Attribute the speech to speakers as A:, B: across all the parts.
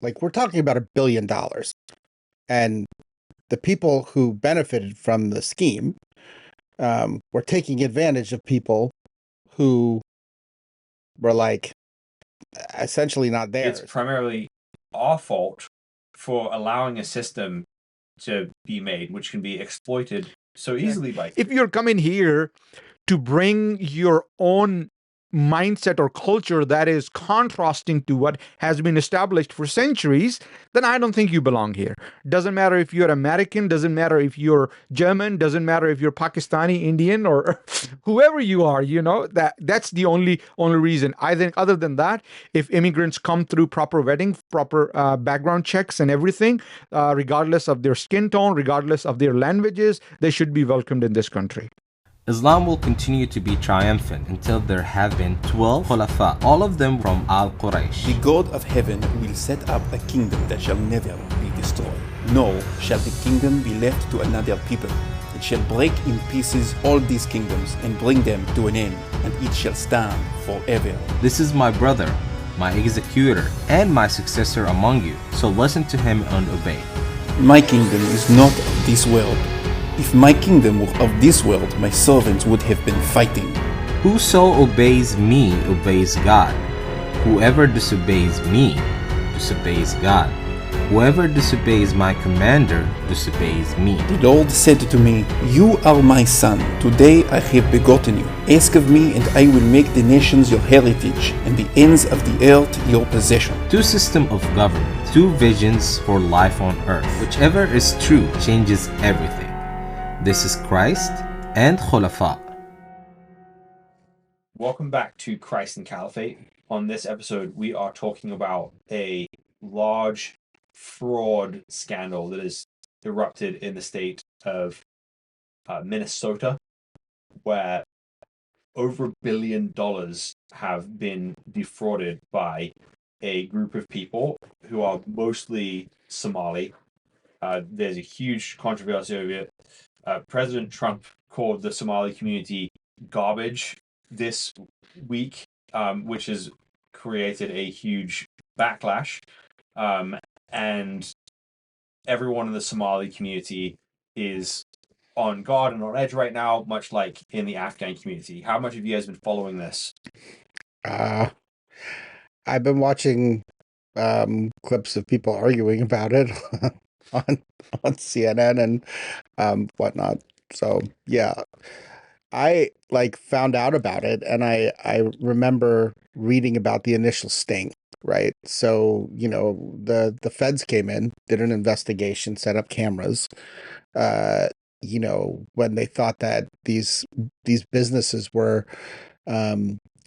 A: Like we're talking about $1 billion. And the people who benefited from the scheme were taking advantage of people who were like essentially not
B: It's
A: theirs.
B: primarily our fault for allowing a system to be made, which can be exploited so easily by.
C: If you're coming here to bring your own mindset or culture that is contrasting to what has been established for centuries, then I don't think you belong here. Doesn't matter if you're American, doesn't matter if you're German, doesn't matter if you're Pakistani, Indian, or whoever you are, that's the only reason. I think other than that, if immigrants come through proper vetting, proper background checks and everything, regardless of their skin tone, regardless of their languages, they should be welcomed in this country.
D: Islam will continue to be triumphant until there have been 12 Khulafa, all of them from Al-Quraysh.
E: The God of heaven will set up a kingdom that shall never be destroyed. Nor shall the kingdom be left to another people. It shall break in pieces all these kingdoms and bring them to an end, and it shall stand forever.
D: This is my brother, my executor, and my successor among you, so listen to him and obey.
E: My kingdom is not of this world. If my kingdom were of this world, my servants would have been fighting.
D: Whoso obeys me obeys God. Whoever disobeys me disobeys God. Whoever disobeys my commander disobeys me.
E: The Lord said to me, You are my son. Today I have begotten you. Ask of me, and I will make the nations your heritage, and the ends of the earth your possession.
D: Two systems of government, two visions for life on earth. Whichever is true changes everything. This is Christ and Khulafa.
B: Welcome back to Christ and Caliphate. On this episode, we are talking about a large fraud scandal that has erupted in the state of Minnesota, where over $1 billion have been defrauded by a group of people who are mostly Somali. There's a huge controversy over it. President Trump called the Somali community garbage this week, which has created a huge backlash. And everyone in the Somali community is on guard and on edge right now, much like in the Afghan community. How much have you guys been following this?
A: I've been watching clips of people arguing about it on CNN and whatnot. So yeah, I found out about it, and I remember reading about the initial sting. Right. So, the feds came in, did an investigation, set up cameras, uh, when they thought that these businesses were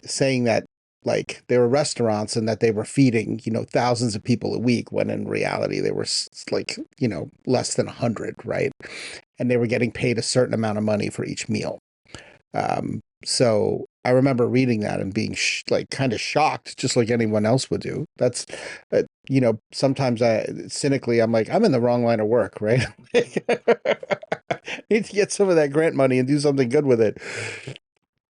A: saying that they were restaurants and that they were feeding, thousands of people a week, when in reality they were less than 100, right? And they were getting paid a certain amount of money for each meal. So I remember reading that and being kind of shocked, just like anyone else would do. That's, sometimes cynically, I'm like, I'm in the wrong line of work, right? Need to get some of that grant money and do something good with it.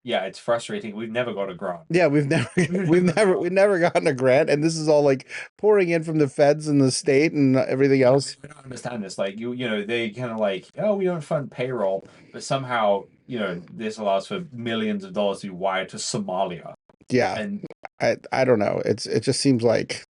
B: Yeah, it's frustrating. We've never got a grant.
A: Yeah, we've never gotten a grant, and this is all pouring in from the feds and the state and everything else.
B: I don't understand this. They kind of oh, we don't fund payroll, but somehow, this allows for millions of dollars to be wired to Somalia.
A: Yeah,
B: and
A: I don't know. It just seems like,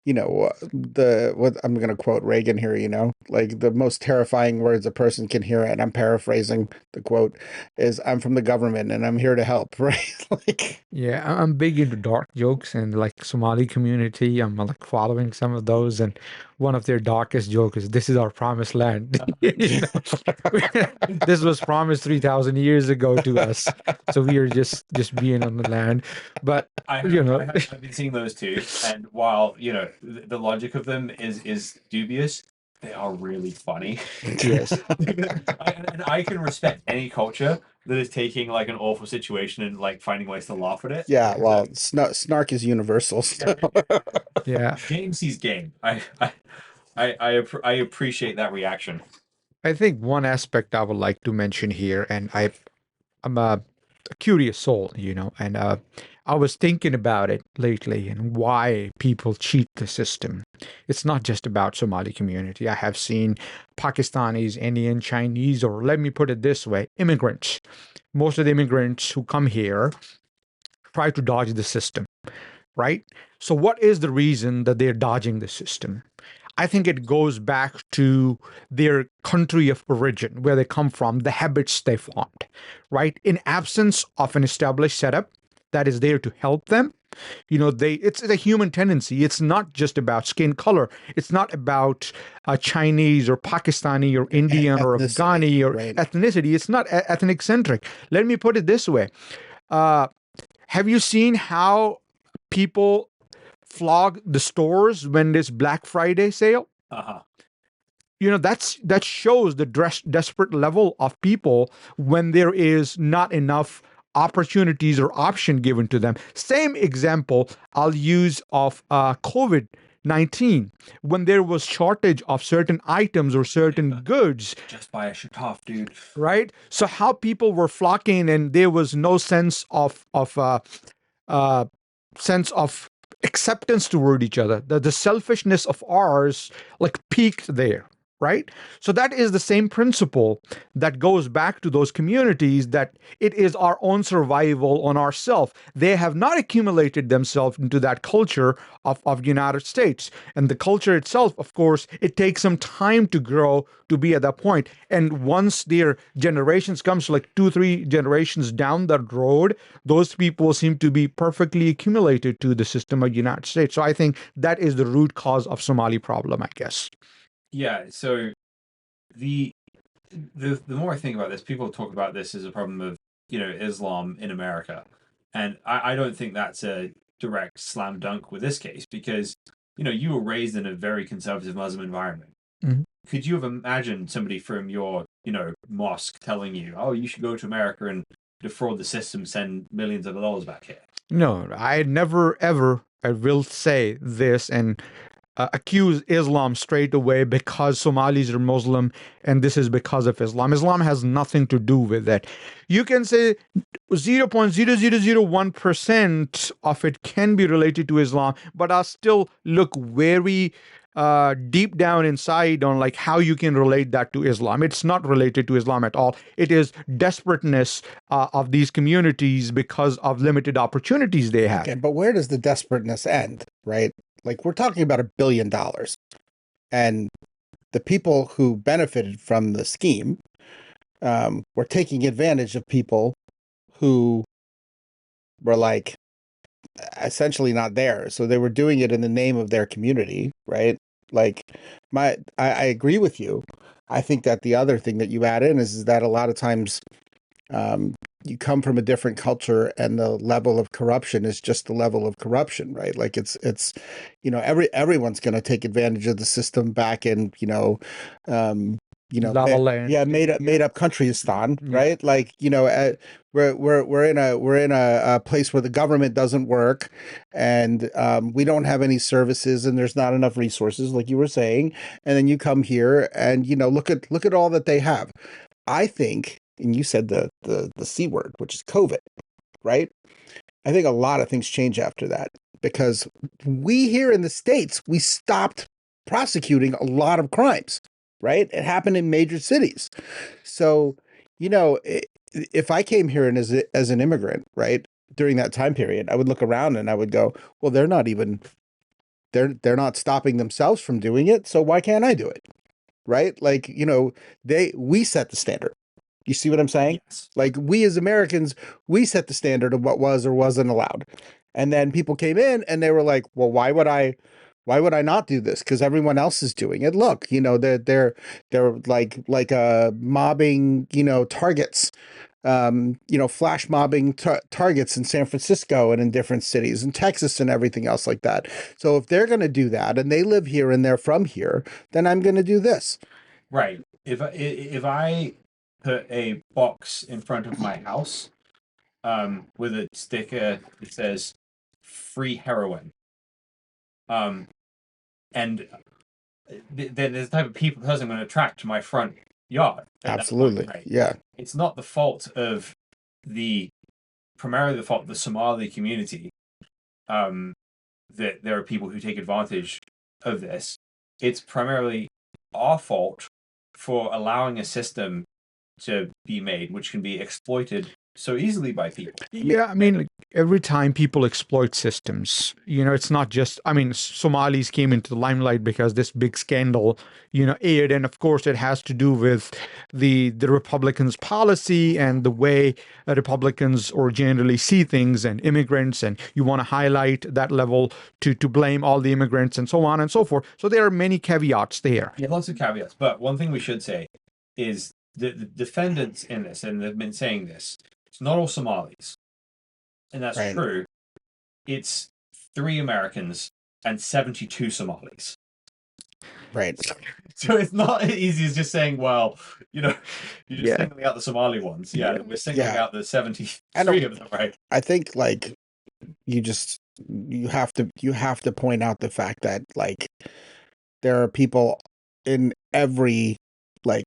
A: what I'm going to quote Reagan here, the most terrifying words a person can hear, and I'm paraphrasing the quote, is I'm from the government and I'm here to help, right?
C: Yeah, I'm big into dark jokes, and Somali community, I'm following some of those, and one of their darkest jokes is, "This is our promised land." This was promised 3,000 years ago to us, so we are just being on the land. But
B: I've been seeing those too, and while the logic of them is dubious, they are really funny.
C: Yes.
B: And I can respect any culture that is taking an awful situation and finding ways to laugh at it.
A: Yeah, well, snark is universal. So.
C: Yeah.
B: Game sees game. I appreciate that reaction.
C: I think one aspect I would like to mention here, and I'm a curious soul, and I was thinking about it lately and why people cheat the system. It's not just about Somali community. I have seen Pakistanis, Indian, Chinese, or let me put it this way, immigrants. Most of the immigrants who come here try to dodge the system, right? So what is the reason that they're dodging the system? I think it goes back to their country of origin, where they come from, the habits they formed, right? In absence of an established setup that is there to help them, it's a human tendency. It's not just about skin color. It's not about Chinese or Pakistani or Indian or Afghani or ethnicity. It's not ethnic centric. Let me put it this way. Have you seen how people flog the stores when there's Black Friday sale? That shows the desperate level of people when there is not enough opportunities or option given to them. Same example I'll use of COVID-19, when there was shortage of certain items or certain goods.
B: Just buy a shataf, dude.
C: Right? So how people were flocking, and there was no sense of acceptance toward each other. The selfishness of ours peaked there, right? So that is the same principle that goes back to those communities, that it is our own survival on ourself. They have not accumulated themselves into that culture of United States. And the culture itself, of course, it takes some time to grow to be at that point. And once their generations comes, 2-3 generations down the road, those people seem to be perfectly accumulated to the system of United States. So I think that is the root cause of Somali problem, I guess.
B: Yeah, so the more I think about this, people talk about this as a problem of, Islam in America. And I don't think that's a direct slam dunk with this case, because, you were raised in a very conservative Muslim environment.
C: Mm-hmm.
B: Could you have imagined somebody from your, mosque telling you, oh, you should go to America and defraud the system, send millions of dollars back here?
C: No, I never, ever, I will say this and accuse Islam straight away because Somalis are Muslim and this is because of Islam. Islam has nothing to do with that. You can say 0.0001% of it can be related to Islam, but I still look very deep down inside on how you can relate that to Islam. It's not related to Islam at all. It is desperateness of these communities because of limited opportunities they have.
A: Okay, but where does the desperateness end, right? We're talking about $1 billion, and the people who benefited from the scheme were taking advantage of people who were essentially not there. So they were doing it in the name of their community, right? I agree with you. I think that the other thing that you add in is that a lot of times you come from a different culture and the level of corruption is just the level of corruption, right? Everyone's going to take advantage of the system back in,
C: Lava land.
A: made up countrystan, right? We're in a place where the government doesn't work, and we don't have any services, and there's not enough resources, like you were saying. And then you come here, and look at all that they have. I think, and you said the C word, which is COVID, right? I think a lot of things change after that, because we here in the States, we stopped prosecuting a lot of crimes, right? It happened in major cities. So, if I came here and as an immigrant, right, during that time period, I would look around and I would go, well, they're not stopping themselves from doing it. So why can't I do it? Right? We set the standard. You see what I'm saying?
B: Yes.
A: We as Americans, we set the standard of what was or wasn't allowed. And then people came in and they were like, well, why would I not do this? Because everyone else is doing it. Look, they're mobbing, targets, flash mobbing targets in San Francisco and in different cities, in Texas and everything else like that. So if they're going to do that and they live here and they're from here, then I'm going to do this.
B: Right. If I put a box in front of my house with a sticker that says free heroin, and then there's the type of person I'm going to attract to my front yard.
A: Absolutely.
B: Point, right?
A: Yeah.
B: It's not the fault of the primarily the fault of the Somali community, that there are people who take advantage of this. It's primarily our fault for allowing a system to be made, which can be exploited so easily by people.
C: Yeah, I mean, like, every time people exploit systems, it's not just, I mean, Somalis came into the limelight because this big scandal, aired. And of course, it has to do with the Republicans' policy and the way Republicans or generally see things and immigrants. And you want to highlight that level to blame all the immigrants and so on and so forth. So there are many caveats there.
B: Yeah, lots of caveats. But one thing we should say is the defendants in this, and they've been saying this, it's not all Somalis. And that's
A: Right.
B: true. It's 3 Americans and 72 Somalis.
A: Right.
B: So it's not as easy as just saying, well, you're just
C: Yeah.
B: singling out the Somali ones. Yeah, we're singling
A: Yeah.
B: out the 73
A: I don't-
B: of them, right?
A: I think like you have to point out the fact that like there are people in every, like,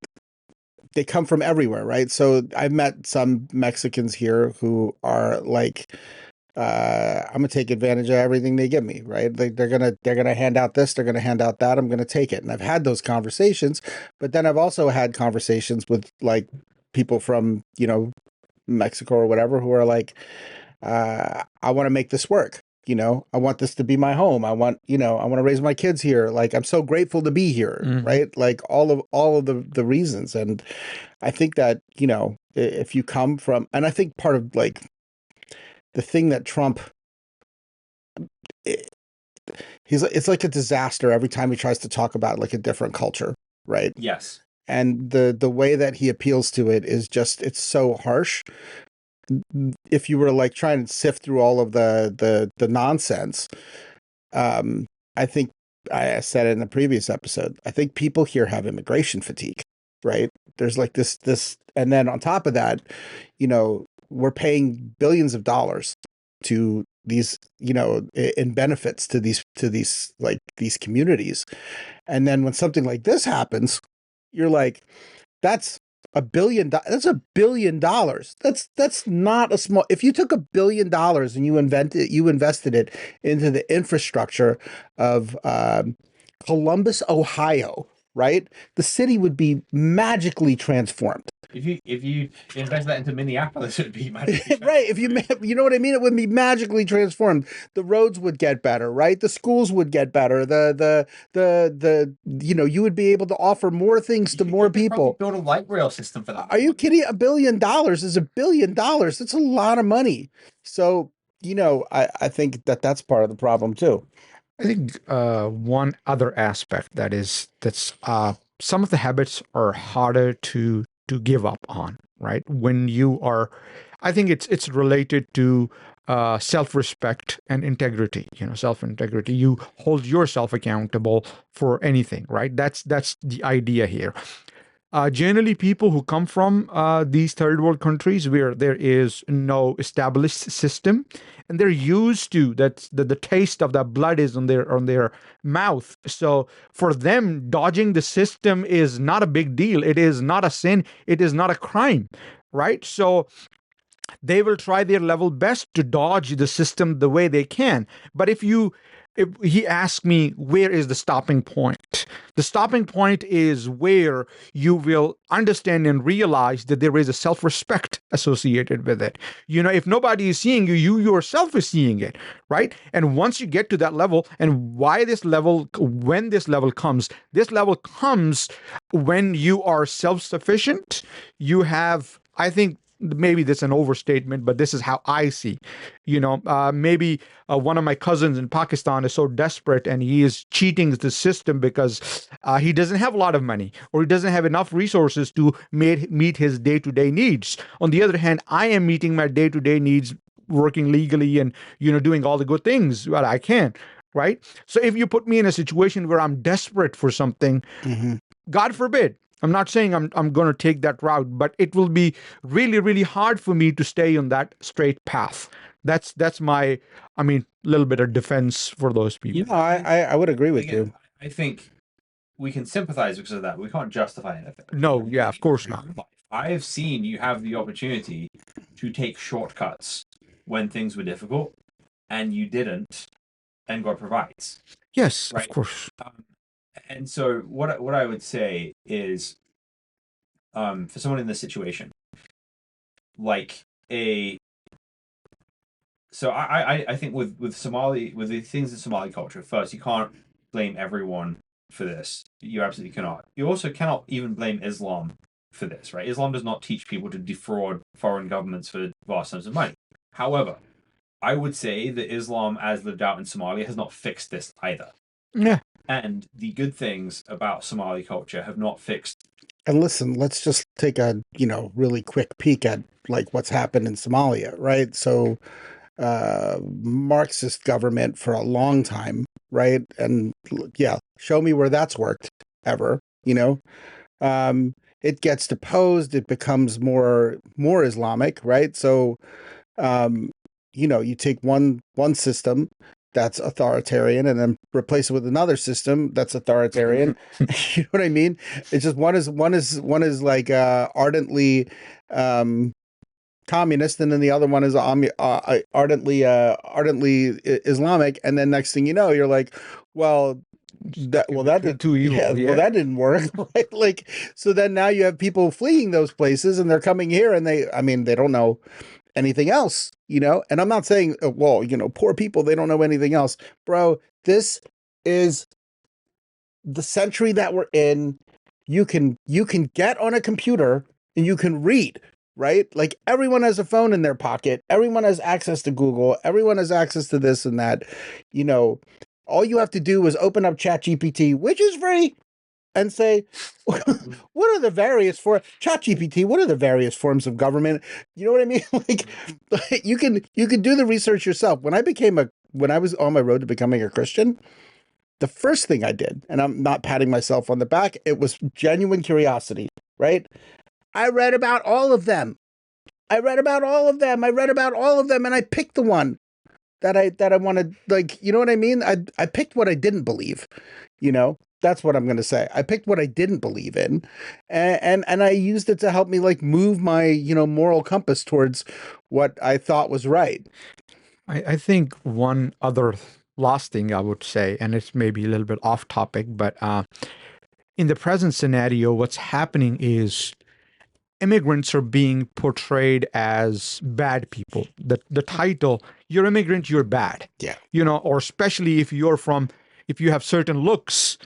A: they come from everywhere, right? So I've met some Mexicans here who are like, I'm gonna take advantage of everything they give me, right? They're gonna hand out this, they're gonna hand out that, I'm gonna take it. And I've had those conversations, but then I've also had conversations with like people from, Mexico or whatever, who are like, I want to make this work. I want this to be my home. I want to raise my kids here. Like, I'm so grateful to be here, right? Like all of the reasons. And I think that, if you come from, and I think part of like the thing that Trump, it's like a disaster every time he tries to talk about like a different culture, right?
B: Yes.
A: And the way that he appeals to it is just, it's so harsh. If you were like trying to sift through all of the nonsense, I think I said it in the previous episode, I think people here have immigration fatigue, right? There's like this, and then on top of that, we're paying billions of dollars to these, in benefits to these like these communities. And then when something like this happens, you're like, that's $1 billion. That's $1 billion. That's not a small. If you took $1 billion and you invested it into the infrastructure of Columbus, Ohio, right? The city would be magically transformed.
B: If you invest that into Minneapolis, it would be magically
A: right. If you know what I mean, it would be magically transformed. The roads would get better, right? The schools would get better. You would be able to offer more things to more people.
B: Build a light rail system for that.
A: Are you kidding? $1 billion is $1 billion. That's a lot of money. So, I think that's part of the problem too.
C: I think one other aspect that's some of the habits are harder to give up on, right? When you are, I think it's related to self-respect and integrity. Self-integrity. You hold yourself accountable for anything, right? That's the idea here. Generally, people who come from these third world countries where there is no established system, and they're used to that, the taste of that blood is on their mouth. So for them, dodging the system is not a big deal. It is not a sin. It is not a crime, right? So they will try their level best to dodge the system the way they can. But if he asked me, where is the stopping point? The stopping point is where you will understand and realize that there is a self-respect associated with it. If nobody is seeing you, you yourself is seeing it, right? And once you get to that level, and when this level comes when you are self-sufficient. You have, I think, maybe that's an overstatement, but this is how I see. Maybe one of my cousins in Pakistan is so desperate and he is cheating the system because he doesn't have a lot of money, or he doesn't have enough resources to meet his day-to-day needs. On the other hand, I am meeting my day-to-day needs, working legally and doing all the good things that I can, right? So if you put me in a situation where I'm desperate for something, God forbid, I'm not saying I'm going to take that route, but it will be really, really hard for me to stay on that straight path. That's my, little bit of defense for those people.
A: I would agree with you.
B: I think we can sympathize because of that. We can't justify anything.
C: No, yeah, of course not.
B: I have seen you have the opportunity to take shortcuts when things were difficult, and you didn't, and God provides.
C: Yes,
B: Right.
C: of course.
B: And so what I would say is, for someone in this situation, like so I think with the things in Somali culture, first, you can't blame everyone for this. You absolutely cannot. You also cannot even blame Islam for this, right? Islam does not teach people to defraud foreign governments for vast sums of money. However, I would say that Islam, as lived out in Somalia, has not fixed this either.
C: Yeah.
B: And the good things about Somali culture have not fixed.
A: And listen, let's just take a, really quick peek at like what's happened in Somalia, right? So Marxist government for a long time, right? And yeah, show me where that's worked ever, it gets deposed, it becomes more Islamic, right? So you take one system that's authoritarian and then replace it with another system that's authoritarian. You know what I mean? It's just one is like ardently communist, and then the other one is ardently Islamic, and then next thing you know, you're like, that
C: Too evil.
A: yeah, well, that didn't work, right? Like, so then now you have people fleeing those places, and they're coming here, and they don't know anything else, and I'm not saying, poor people, they don't know anything else, bro. This is the century that we're in. You can get on a computer and you can read, right? Like, everyone has a phone in their pocket, everyone has access to Google, everyone has access to this and that. All you have to do is open up ChatGPT, which is free, and say, what are the various ChatGPT, what are the various forms of government? You know what I mean? Like, you can do the research yourself. When I was on my road to becoming a Christian, the first thing I did, and I'm not patting myself on the back, it was genuine curiosity, right? I read about all of them. And I picked the one that I wanted. Like, you know what I mean? I picked what I didn't believe, That's what I'm going to say. I picked what I didn't believe in, and I used it to help me like move my, moral compass towards what I thought was right.
C: I think one other last thing I would say, and it's maybe a little bit off topic, but in the present scenario, what's happening is immigrants are being portrayed as bad people. The title, you're immigrant, you're bad.
A: Yeah.
C: Or especially if you have certain looks,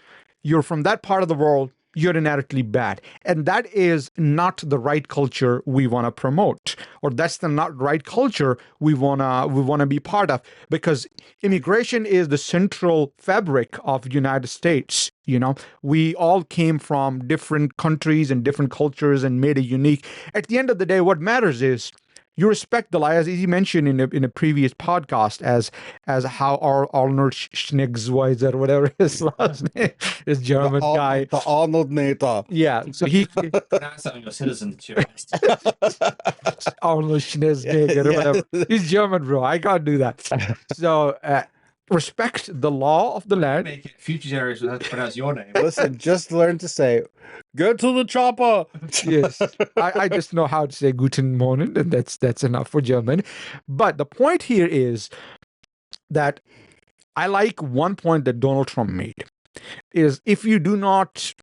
C: you're from that part of the world, you're inherently bad. And that is not the right culture we want to promote, or that's the not right culture we want to be part of, because immigration is the central fabric of the United States. We all came from different countries and different cultures and made it unique. At the end of the day, what matters is you respect the lie, as he mentioned in a previous podcast, as how Arnold Schwarzenegger, whatever his last name, is German guy.
A: The Arnold Nader.
C: Yeah, so he
B: Pronounce that on your citizenship.
C: Arnold Schwarzenegger or whatever. He's German, bro. I can't do that. So respect the law of the land.
B: Make it future generations have to pronounce your name.
A: Listen, just learn to say, "Get to the chopper."
C: Yes, I just know how to say Guten Morgen, and that's enough for German. But the point here is that I like one point that Donald Trump made, is if you do not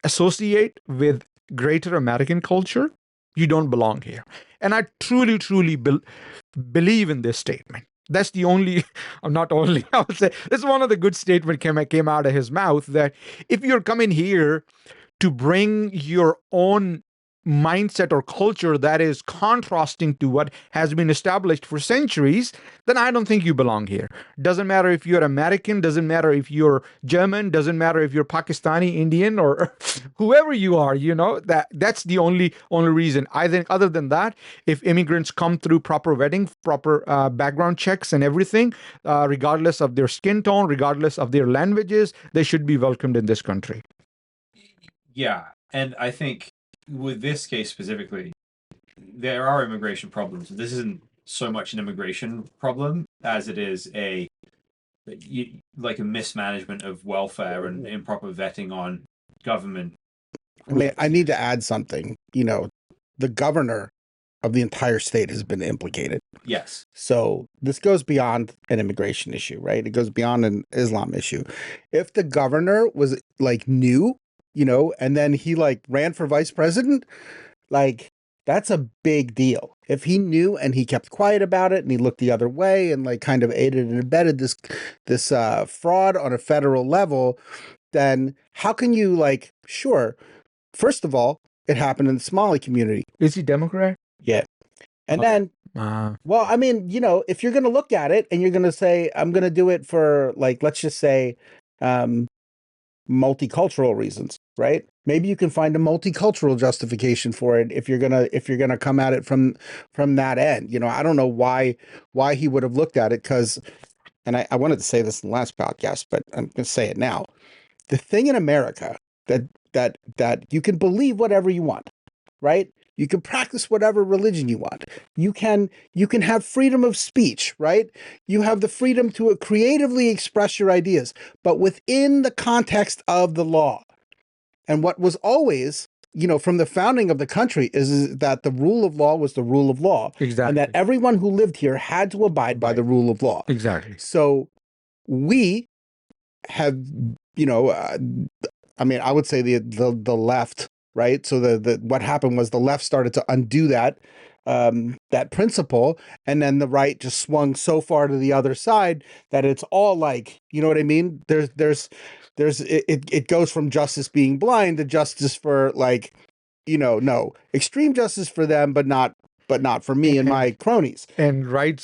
C: associate with greater American culture, you don't belong here. And I truly, truly believe in this statement. That's the only, not only, I would say, this is one of the good statements came out of his mouth, that if you're coming here to bring your own mindset or culture that is contrasting to what has been established for centuries, then I don't think you belong here. Doesn't matter if you're American, doesn't matter if you're German, doesn't matter if you're Pakistani, Indian, or whoever you are, that's the only reason. I think other than that, if immigrants come through proper vetting, proper background checks and everything, regardless of their skin tone, regardless of their languages, they should be welcomed in this country.
B: Yeah, and I think with this case specifically, there are immigration problems. This isn't so much an immigration problem as it is a mismanagement of welfare and improper vetting on government.
A: I mean, I need to add something. The governor of the entire state has been implicated.
B: Yes.
A: So this goes beyond an immigration issue, right? It goes beyond an Islam issue. If the governor was like new, and then he like ran for vice president, like that's a big deal. If he knew and he kept quiet about it and he looked the other way and like kind of aided and abetted this fraud on a federal level, then how can you like, sure, first of all, it happened in the Somali community.
C: Is he Democrat?
A: Yeah. And
B: Okay.
A: then, well, I mean, if you're going to look at it and you're going to say, I'm going to do it for like, let's just say, multicultural reasons, right? Maybe you can find a multicultural justification for it if you're gonna come at it from that end. I don't know why he would have looked at it, because, and I wanted to say this in the last podcast, but I'm gonna say it now. The thing in America that you can believe whatever you want, right? You can practice whatever religion you want. You can have freedom of speech, right? You have the freedom to creatively express your ideas, but within the context of the law. And what was always, from the founding of the country is that the rule of law was the rule of law.
C: Exactly.
A: And that everyone who lived here had to abide by the rule of law.
C: Exactly.
A: So we have, I would say the left, right? So the what happened was the left started to undo that principle, and then the right just swung so far to the other side that it's all like, you know what I mean? It goes from justice being blind to justice for like, no, extreme justice for them, but not for me and my cronies.
C: And right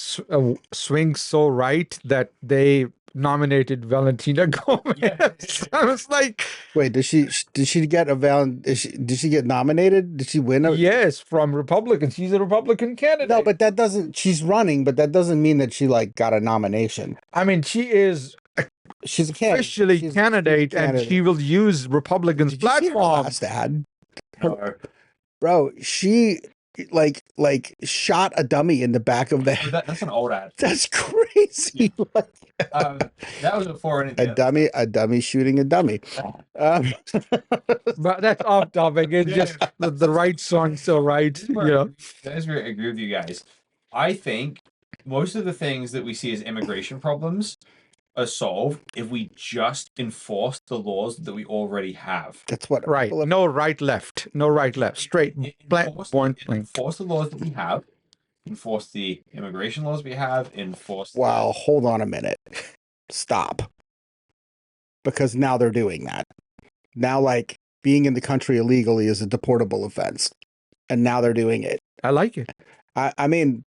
C: swings so right that they nominated Valentina Gomez.
B: Yeah.
C: I was like,
A: wait, did she get did she get nominated? Did she win?
C: Yes, from Republicans. She's a Republican candidate.
A: No, but she's running, but that doesn't mean that she like got a nomination.
C: I mean, she is
A: She's a candidate.
C: officially
A: She's a
C: candidate, and she will use Republicans'
A: Did you see her
C: platform.
A: last ad?
B: No.
A: Bro, she like shot a dummy in the back of the head.
B: That's an old ad.
A: That's crazy. Like,
B: That was before anything.
A: a dummy shooting a dummy.
C: But that's off topic. It's just the right song, so right.
B: That is where I agree with you guys. I think most of the things that we see as immigration problems are solved if we just enforce the laws that we already have.
A: That's what
C: Right. No right, left. No right, left. Straight. Point blank.
B: Enforce the laws that we have. Enforce the immigration laws we have. Enforce.
A: Wow, hold on a minute. Stop. Because now they're doing that. Now, like, being in the country illegally is a deportable offense. And now they're doing it.
C: I like it.
A: I mean,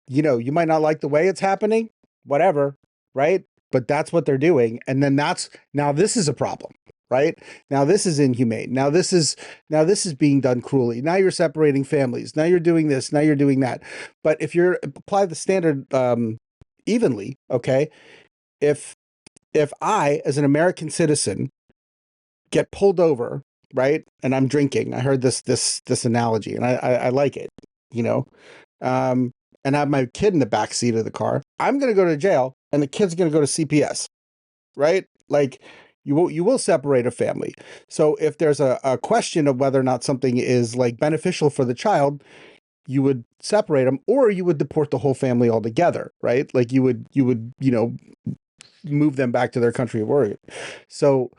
A: you might not like the way it's happening, whatever, right? But that's what they're doing. And then now this is a problem, right? Now this is inhumane. Now this is being done cruelly. Now you're separating families. Now you're doing this. Now you're doing that. But if you apply the standard evenly, okay, if I, as an American citizen, get pulled over, right, and I'm drinking, I heard this analogy, and I like it, and I have my kid in the back seat of the car, I'm going to go to jail, and the kid's going to go to CPS, right? Like, you will separate a family. So if there's a question of whether or not something is like beneficial for the child, you would separate them, or you would deport the whole family altogether, right? Like you would move them back to their country of origin. So,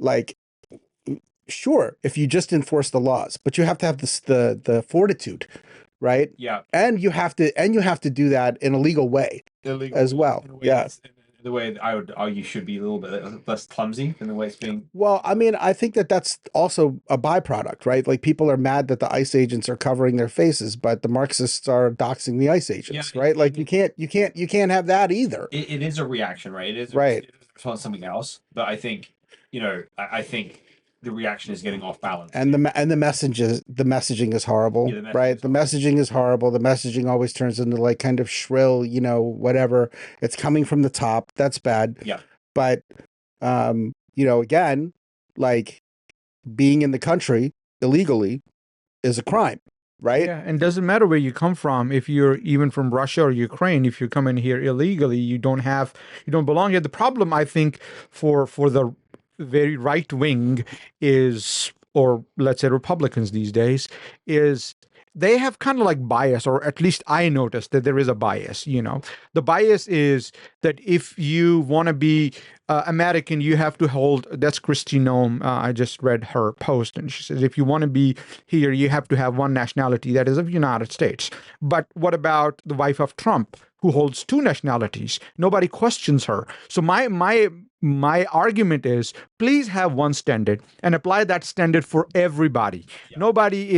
A: like, sure, if you just enforce the laws, but you have to have the fortitude, right?
B: Yeah.
A: And you have to do that in a legal way as well. Yeah.
B: The way I would argue should be a little bit less clumsy than the way it's being.
A: Well, I mean, I think that's also a byproduct, right? Like, people are mad that the ICE agents are covering their faces, but the Marxists are doxing the ICE agents, right? Like, you can't have that either.
B: It is a reaction, right? It is
A: right.
B: It is a response to something else, but I think I think the reaction is getting off balance.
A: And the messaging is horrible, right? The messaging is horrible. The messaging always turns into like kind of shrill, whatever. It's coming from the top. That's bad.
B: Yeah.
A: But, again, like, being in the country illegally is a crime, right?
C: Yeah, and doesn't matter where you come from. If you're even from Russia or Ukraine, if you come in here illegally, you don't belong here. The problem, I think, for the very right wing is, or let's say Republicans these days, is they have kind of like bias, or at least I noticed that there is a bias. The bias is that if you want to be American, you have to hold. That's Christy Nome. I just read her post, and she says if you want to be here, you have to have one nationality, that is of United States. But what about the wife of Trump, who holds two nationalities? Nobody questions her. So my argument is, please have one standard and apply that standard for everybody.
B: Yeah.
C: Nobody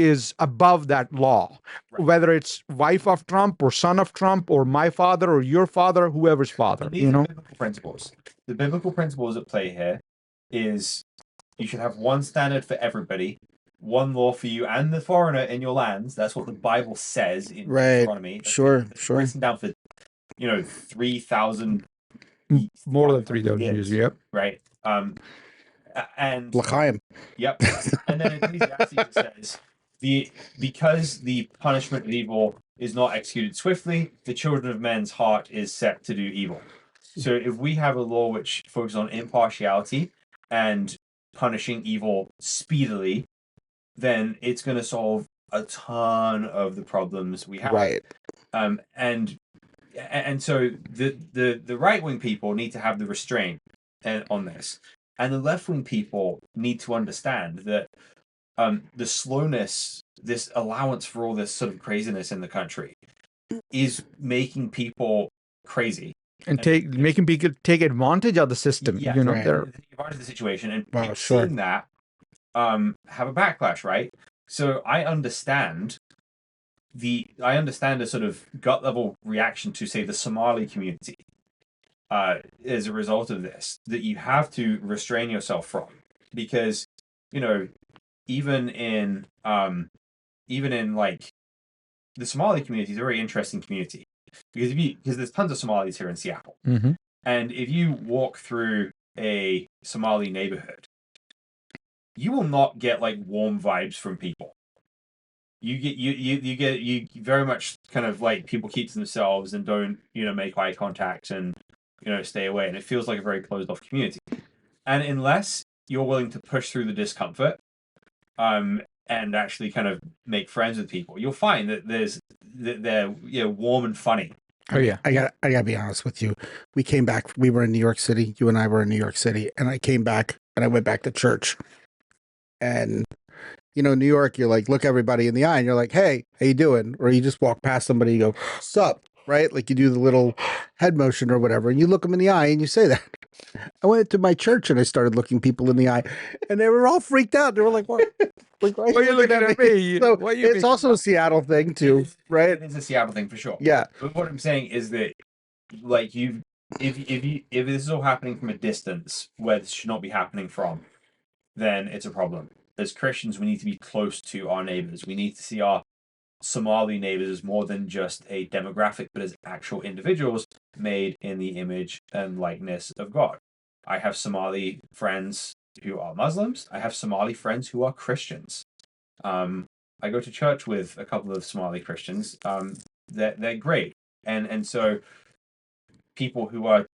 C: is above that law,
B: Right.
C: whether it's wife of Trump or son of Trump or my father or your father, whoever's father.
B: And these are biblical principles. The biblical principles at play here is you should have one standard for everybody, one law for you and the foreigner in your lands. That's what the Bible says in Deuteronomy.
A: Sure.
B: Written down for 3,000
C: more than 3,000 years. Yep.
B: Right. And
A: L'chaim.
B: Yep. And then Ecclesiastes it says because the punishment of evil is not executed swiftly, the children of men's heart is set to do evil. So if we have a law which focuses on impartiality and punishing evil speedily, then it's going to solve a ton of the problems we have.
A: Right.
B: And so the right wing people need to have the restraint on this, and the left wing people need to understand that the slowness, this allowance for all this sort of craziness in the country, is making people crazy
C: and making people take advantage of the system.
B: Yeah,
A: right.
B: Take advantage of the situation, and
A: Wow,
B: people
A: sure.
B: seeing that have a backlash, right? So I understand a sort of gut level reaction to, say, the Somali community as a result of this, that you have to restrain yourself from, because even in like the Somali community is a very interesting community, because there's tons of Somalis here in Seattle,
C: Mm-hmm.
B: and if you walk through a Somali neighborhood, you will not get like warm vibes from people. You get very much kind of like people keep to themselves and don't make eye contact and stay away, and it feels like a very closed off community. And unless you're willing to push through the discomfort and actually kind of make friends with people, you'll find that they're warm and funny.
C: Oh yeah.
A: I gotta be honest with you. We came back. We were in New York City. You and I were in New York City, and I came back and I went back to church. And New York, you're like, look everybody in the eye, and you're like, hey, how you doing? Or you just walk past somebody, you go, sup, right? Like you do the little head motion or whatever, and you look them in the eye and you say that. I went to my church and I started looking people in the eye, and they were all freaked out. They were like, what? Like, why
C: are you looking at me?
A: So it's also a Seattle thing too, right?
B: It's a Seattle thing for sure.
A: Yeah.
B: But what I'm saying is that, like, if this is all happening from a distance where this should not be happening from, then it's a problem. As Christians, we need to be close to our neighbors. We need to see our Somali neighbors as more than just a demographic, but as actual individuals made in the image and likeness of God. I have Somali friends who are Muslims. I have Somali friends who are Christians. I go to church with a couple of Somali Christians. They're great, and so people who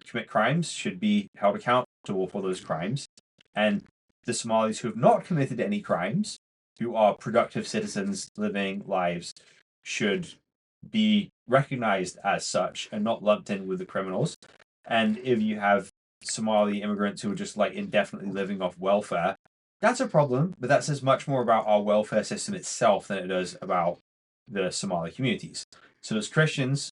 B: commit crimes should be held accountable for those crimes. And the Somalis who have not committed any crimes, who are productive citizens living lives, should be recognized as such and not lumped in with the criminals. And if you have Somali immigrants who are just like indefinitely living off welfare, that's a problem, but that says much more about our welfare system itself than it does about the Somali communities. So as Christians,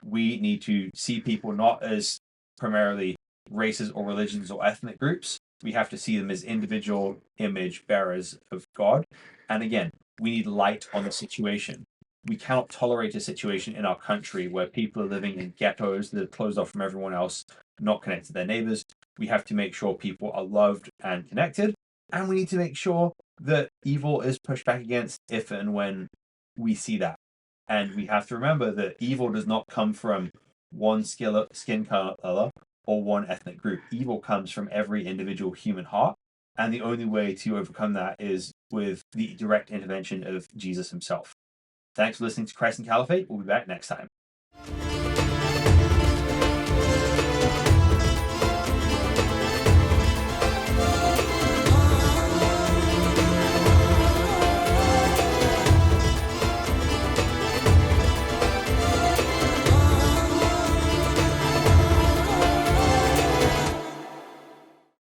B: we need to see people not as primarily races or religions or ethnic groups. We have to see them as individual image bearers of God. And again, we need light on the situation. We cannot tolerate a situation in our country where people are living in ghettos that are closed off from everyone else, not connected to their neighbors. We have to make sure people are loved and connected. And we need to make sure that evil is pushed back against if and when we see that. And we have to remember that evil does not come from one skin color or one ethnic group. Evil comes from every individual human heart. And the only way to overcome that is with the direct intervention of Jesus himself. Thanks for listening to Christ and Caliphate. We'll be back next time.